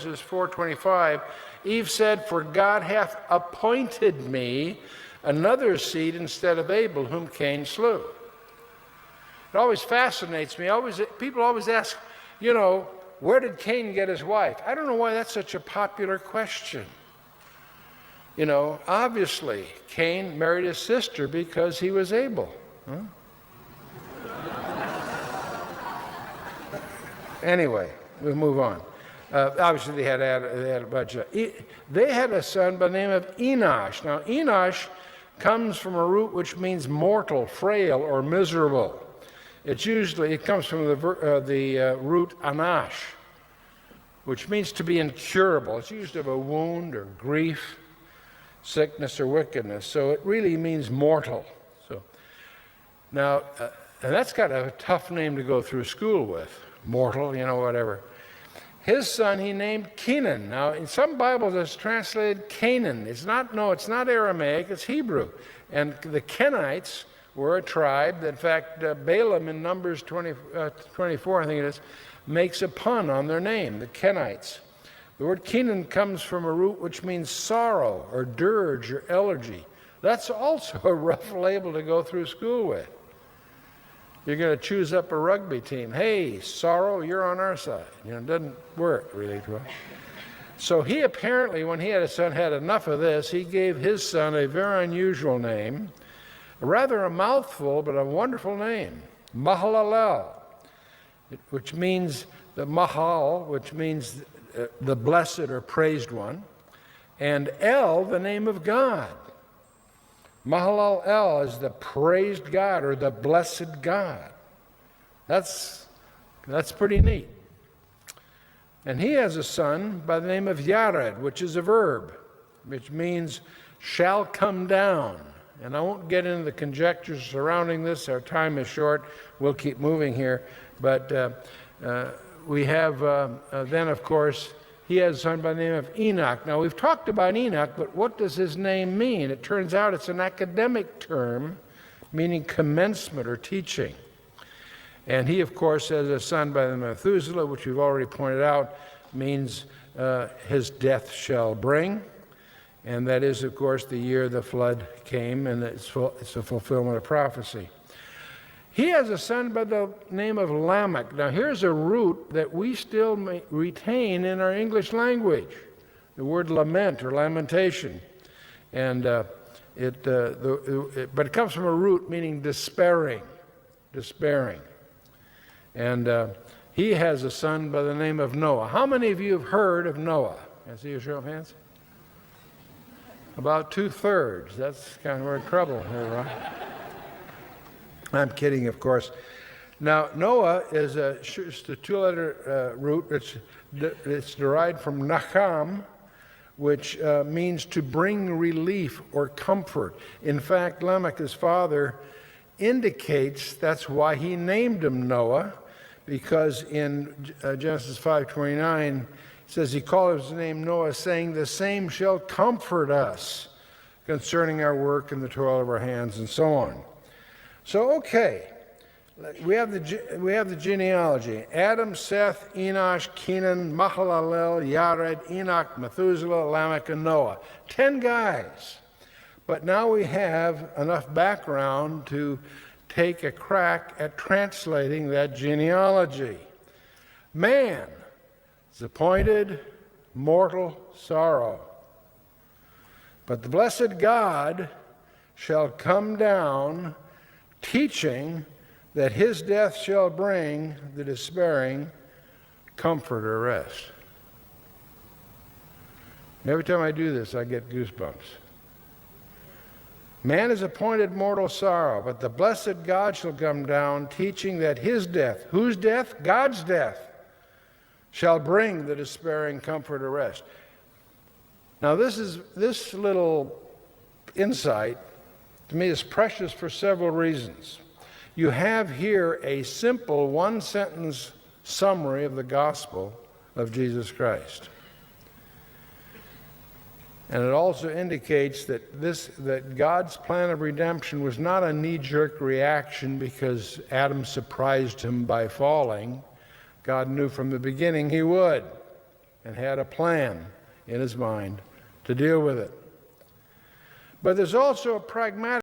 Genesis 4:25, Eve said, "For God hath appointed me another seed instead of Abel, whom Cain slew." It always fascinates me. People always ask, where did Cain get his wife? I don't know why that's such a popular question. Obviously, Cain married his sister because he was able. Huh? Anyway, we'll move on. Obviously, they had a bunch of. They had a son by the name of Enosh. Now, Enosh comes from a root which means mortal, frail, or miserable. It comes from the root anash, which means to be incurable. It's used of a wound or grief, sickness or wickedness. So it really means mortal. So now, and that's kind of a tough name to go through school with. Mortal, whatever. His son he named Kenan. Now, in some Bibles it's translated Canaan. It's not Aramaic, it's Hebrew. And the Kenites were a tribe that, in fact, Balaam in Numbers 24, I think it is, makes a pun on their name, the Kenites. The word Kenan comes from a root which means sorrow or dirge or elegy. That's also a rough label to go through school with. You're going to choose up a rugby team. Hey, sorrow, you're on our side. It doesn't work really well. So he apparently, when he had a son, had enough of this. He gave his son a very unusual name, rather a mouthful, but a wonderful name, Mahalalel, which means the Mahal, which means the blessed or praised one, and El, the name of God. Mahalal El is the praised God or the blessed God. That's pretty neat. And he has a son by the name of Yared, which is a verb, which means shall come down. And I won't get into the conjectures surrounding this. Our time is short. We'll keep moving here. But we have then, of course, he has a son by the name of Enoch. Now, we've talked about Enoch, but what does his name mean? It turns out it's an academic term meaning commencement or teaching. And he, of course, has a son by the name of Methuselah, which we've already pointed out means his death shall bring. And that is, of course, the year the flood came, and it's a fulfillment of prophecy. He has a son by the name of Lamech. Now, here's a root that we still retain in our English language, the word lament or lamentation. And but it comes from a root meaning despairing. And he has a son by the name of Noah. How many of you have heard of Noah? Can I see a show of hands? About 2/3. That's kind of we're in trouble here, right? I'm kidding, of course. Now, Noah is just a two-letter root. It's derived from Nacham, which means to bring relief or comfort. In fact, Lamech, his father, indicates that's why he named him Noah, because in Genesis 5:29, it says he called his name Noah, saying, "The same shall comfort us concerning our work and the toil of our hands," and so on. So, okay, we have the genealogy. Adam, Seth, Enosh, Kenan, Mahalalel, Yared, Enoch, Methuselah, Lamech, and Noah. 10 guys. But now we have enough background to take a crack at translating that genealogy. Man is appointed mortal sorrow. But the blessed God shall come down, teaching that his death shall bring the despairing comfort or rest. Every time I do this, I get goosebumps. Man is appointed mortal sorrow, but the blessed God shall come down, teaching that his death, whose death? God's death, shall bring the despairing comfort or rest. Now, this little insight to me is precious for several reasons. You have here a simple one-sentence summary of the gospel of Jesus Christ. And it also indicates that God's plan of redemption was not a knee-jerk reaction because Adam surprised him by falling. God knew from the beginning he would. and had a plan in his mind to deal with it. But there's also a pragmatic